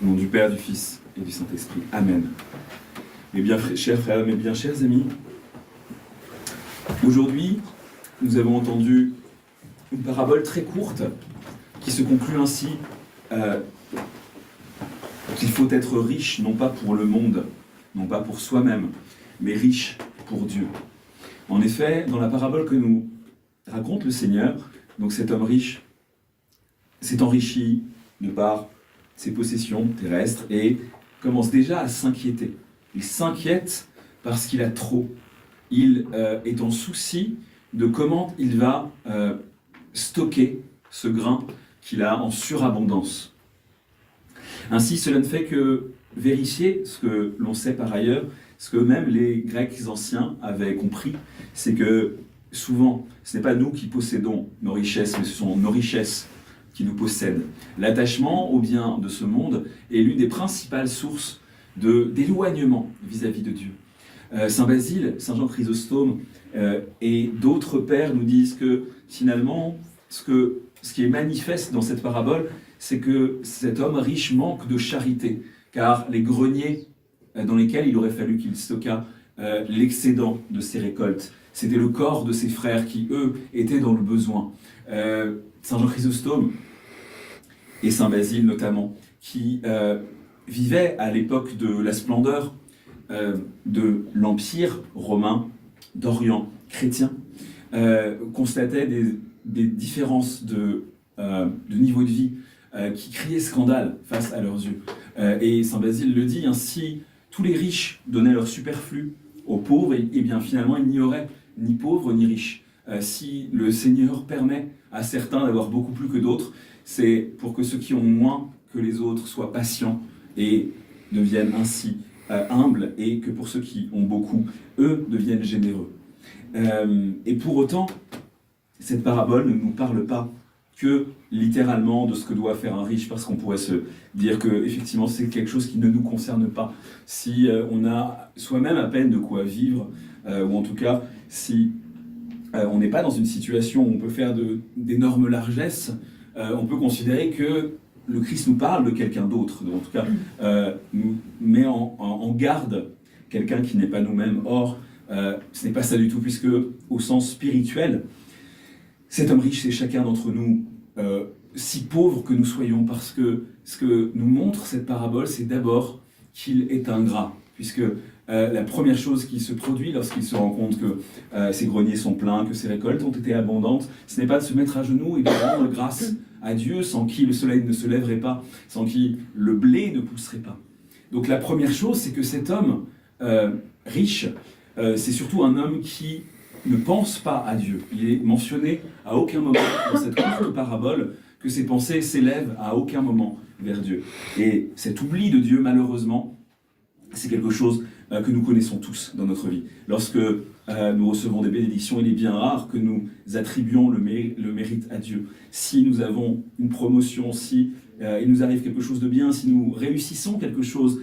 Au nom du Père, du Fils et du Saint-Esprit. Amen. Mes bien chers frères, mes bien chers amis, aujourd'hui, nous avons entendu une parabole très courte qui se conclut ainsi qu'il faut être riche, non pas pour le monde, non pas pour soi-même, mais riche pour Dieu. En effet, dans la parabole que nous raconte le Seigneur, donc cet homme riche s'est enrichi de par ses possessions terrestres et commence déjà à s'inquiéter. Il s'inquiète parce qu'il a trop. Il est en souci de comment il va stocker ce grain qu'il a en surabondance. Ainsi, cela ne fait que vérifier ce que l'on sait par ailleurs, ce que même les Grecs anciens avaient compris, c'est que souvent, ce n'est pas nous qui possédons nos richesses, mais ce sont nos richesses qui nous possèdent. L'attachement aux biens de ce monde est l'une des principales sources d'éloignement vis-à-vis de Dieu. Saint Basile, Saint Jean Chrysostome et d'autres pères nous disent que finalement, ce qui est manifeste dans cette parabole, c'est que cet homme riche manque de charité, car les greniers dans lesquels il aurait fallu qu'il stockât l'excédent de ses récoltes, c'était le corps de ses frères qui, eux, étaient dans le besoin. Saint Jean Chrysostome et Saint Basile notamment, qui vivaient à l'époque de la splendeur de l'Empire romain, d'Orient chrétien, constataient des différences de niveau de vie qui criaient scandale face à leurs yeux. Et Saint Basile le dit, ainsi tous les riches donnaient leur superflu aux pauvres, et bien finalement il n'y aurait ni pauvres ni riches. Si le Seigneur permet à certains d'avoir beaucoup plus que d'autres, c'est pour que ceux qui ont moins que les autres soient patients et deviennent ainsi humbles, et que pour ceux qui ont beaucoup, eux deviennent généreux. Et pour autant, cette parabole ne nous parle pas que littéralement de ce que doit faire un riche, parce qu'on pourrait se dire que effectivement c'est quelque chose qui ne nous concerne pas. Si on a soi-même à peine de quoi vivre, ou en tout cas si on n'est pas dans une situation où on peut faire d'énormes largesses, on peut considérer que le Christ nous parle de quelqu'un d'autre, en tout cas nous met en garde quelqu'un qui n'est pas nous-mêmes. Or, ce n'est pas ça du tout, puisque au sens spirituel, cet homme riche, c'est chacun d'entre nous, si pauvre que nous soyons, parce que ce que nous montre cette parabole, c'est d'abord qu'il est ingrat, puisque la première chose qui se produit lorsqu'il se rend compte que ses greniers sont pleins, que ses récoltes ont été abondantes, ce n'est pas de se mettre à genoux et de rendre grâce à Dieu, sans qui le soleil ne se lèverait pas, sans qui le blé ne pousserait pas. Donc la première chose, c'est que cet homme riche, c'est surtout un homme qui ne pense pas à Dieu. Il est mentionné à aucun moment dans cette courte parabole que ses pensées s'élèvent à aucun moment vers Dieu. Et cet oubli de Dieu, malheureusement, c'est quelque chose que nous connaissons tous dans notre vie. Lorsque nous recevons des bénédictions, il est bien rare que nous attribuions le mérite à Dieu. Si nous avons une promotion, si il nous arrive quelque chose de bien, si nous réussissons quelque chose,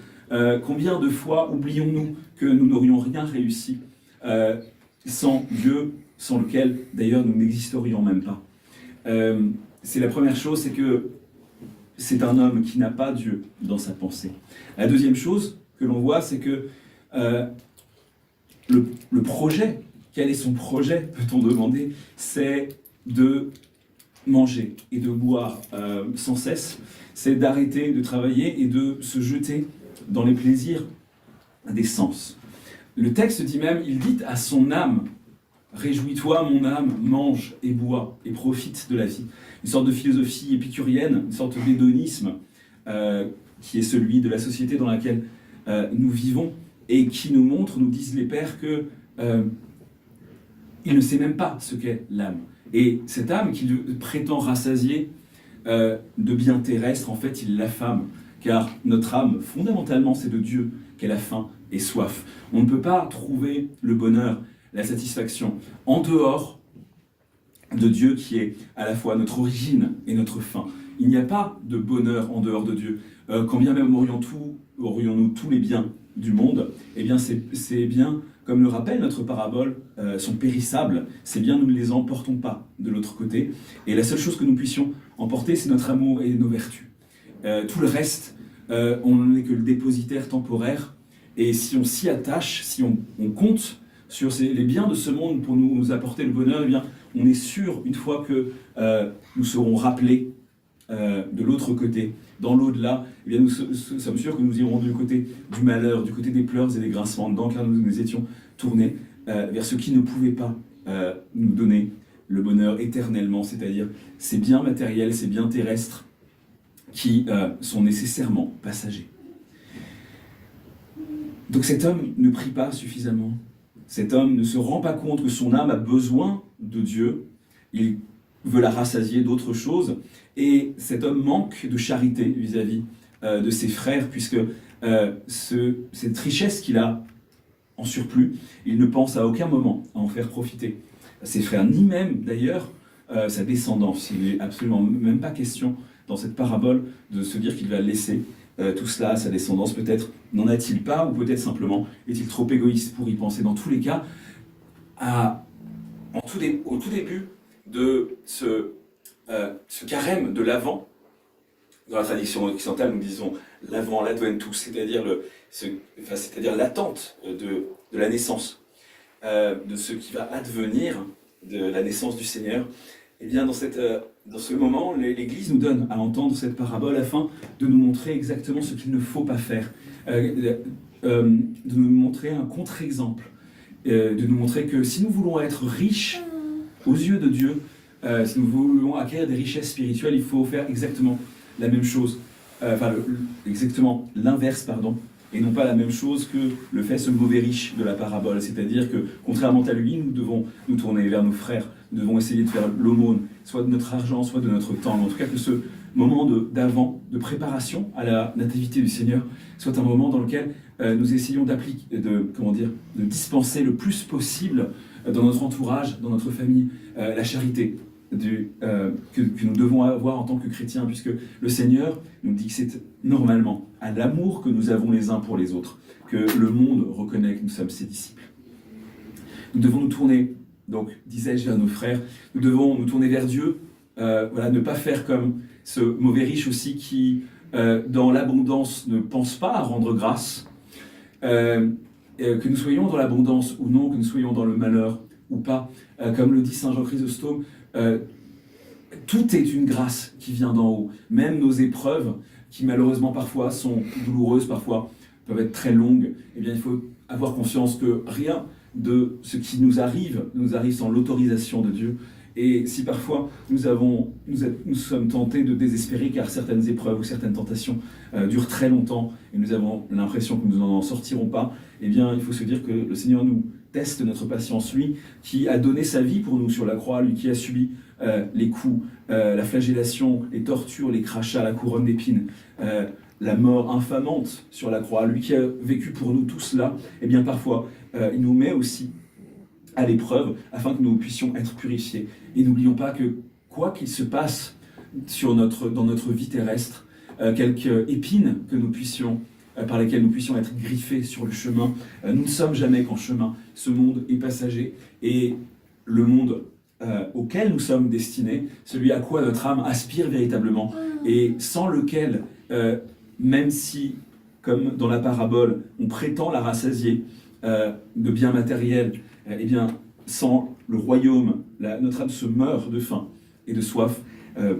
combien de fois oublions-nous que nous n'aurions rien réussi sans Dieu, sans lequel d'ailleurs nous n'existerions même pas. C'est la première chose, c'est que c'est un homme qui n'a pas Dieu dans sa pensée. La deuxième chose que l'on voit, c'est que le projet, quel est son projet, peut-on demander, c'est de manger et de boire sans cesse, c'est d'arrêter de travailler et de se jeter dans les plaisirs des sens. Le texte dit même, il dit à son âme, « Réjouis-toi, mon âme, mange et bois et profite de la vie. » Une sorte de philosophie épicurienne, une sorte d'hédonisme qui est celui de la société dans laquelle nous vivons et qui nous montre, nous disent les pères, que il ne sait même pas ce qu'est l'âme. Et cette âme qu'il prétend rassasier de biens terrestres, en fait, il l'affame. Car notre âme, fondamentalement, c'est de Dieu qu'elle a faim et soif. On ne peut pas trouver le bonheur, la satisfaction en dehors de Dieu qui est à la fois notre origine et notre fin. Il n'y a pas de bonheur en dehors de Dieu. Quand bien même aurions-nous tous les biens du monde, eh bien ces biens, comme le rappelle notre parabole, sont périssables. Ces biens, nous ne les emportons pas de l'autre côté. Et la seule chose que nous puissions emporter, c'est notre amour et nos vertus. Tout le reste on n'est que le dépositaire temporaire, et si on s'y attache, si on compte sur les biens de ce monde pour nous apporter le bonheur, eh bien, on est sûr, une fois que nous serons rappelés de l'autre côté, dans l'au-delà, eh bien, nous sommes sûrs que nous irons du côté du malheur, du côté des pleurs et des grincements de dents, car nous étions tournés vers ce qui ne pouvait pas nous donner le bonheur éternellement, c'est-à-dire ces biens matériels, ces biens terrestres qui sont nécessairement passagers. Donc cet homme ne prie pas suffisamment. Cet homme ne se rend pas compte que son âme a besoin de Dieu. Il veut la rassasier d'autres choses. Et cet homme manque de charité vis-à-vis de ses frères, puisque cette richesse qu'il a en surplus, il ne pense à aucun moment à en faire profiter ses frères, ni même d'ailleurs sa descendance. Il n'est absolument même pas question dans cette parabole de se dire qu'il va laisser tout cela à sa descendance. Peut-être n'en a-t-il pas, ou peut-être simplement est-il trop égoïste pour y penser. Dans tous les cas, au tout début de ce carême de l'Avent, dans la tradition occidentale, nous disons l'Avent, l'Adventus, c'est-à-dire l'attente de la naissance, de ce qui va advenir de la naissance du Seigneur. Eh bien, dans ce moment, l'Église nous donne à entendre cette parabole afin de nous montrer exactement ce qu'il ne faut pas faire, de nous montrer un contre-exemple, de nous montrer que si nous voulons être riches aux yeux de Dieu, si nous voulons acquérir des richesses spirituelles, il faut faire exactement la même chose, exactement l'inverse, et non pas la même chose que le fait ce mauvais riche de la parabole. C'est-à-dire que, contrairement à lui, nous devons nous tourner vers nos frères, nous devons essayer de faire l'aumône, soit de notre argent, soit de notre temps. Mais en tout cas, que ce moment d'avant, de préparation à la nativité du Seigneur, soit un moment dans lequel nous essayons de dispenser le plus possible dans notre entourage, dans notre famille, la charité que nous devons avoir en tant que chrétiens, puisque le Seigneur nous dit que c'est normalement à l'amour que nous avons les uns pour les autres que le monde reconnaît que nous sommes ses disciples. Nous devons nous tourner, donc, disais-je, vers nos frères, nous devons nous tourner vers Dieu, ne pas faire comme ce mauvais riche aussi qui, dans l'abondance, ne pense pas à rendre grâce, que nous soyons dans l'abondance ou non, que nous soyons dans le malheur ou pas, comme le dit Saint Jean Chrysostome, tout est une grâce qui vient d'en haut. Même nos épreuves, qui malheureusement parfois sont douloureuses, parfois peuvent être très longues, eh bien il faut avoir conscience que rien de ce qui nous arrive sans l'autorisation de Dieu. Et si parfois nous sommes tentés de désespérer car certaines épreuves ou certaines tentations durent très longtemps et nous avons l'impression que nous n'en sortirons pas, eh bien il faut se dire que le Seigneur nous teste notre patience, lui qui a donné sa vie pour nous sur la croix, lui qui a subi les coups, la flagellation, les tortures, les crachats, la couronne d'épines, la mort infamante sur la croix, lui qui a vécu pour nous tout cela, eh bien parfois il nous met aussi à l'épreuve afin que nous puissions être purifiés. Et n'oublions pas que quoi qu'il se passe dans notre vie terrestre, quelques épines par lesquelles nous puissions être griffés sur le chemin, nous ne sommes jamais qu'en chemin. Ce monde est passager et le monde auquel nous sommes destinés, celui à quoi notre âme aspire véritablement, et sans lequel, même si, comme dans la parabole, on prétend la rassasier de biens matériels, eh bien, sans le royaume, notre âme se meurt de faim et de soif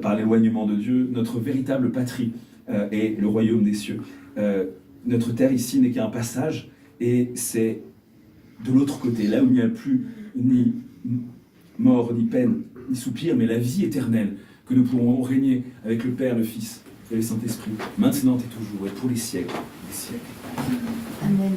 par l'éloignement de Dieu. Notre véritable patrie est le royaume des cieux. Notre terre ici n'est qu'un passage, et c'est de l'autre côté, là où il n'y a plus ni mort, ni peine, ni soupir, mais la vie éternelle, que nous pourrons régner avec le Père, le Fils et le Saint-Esprit, maintenant et toujours, et pour les siècles des siècles. Amen.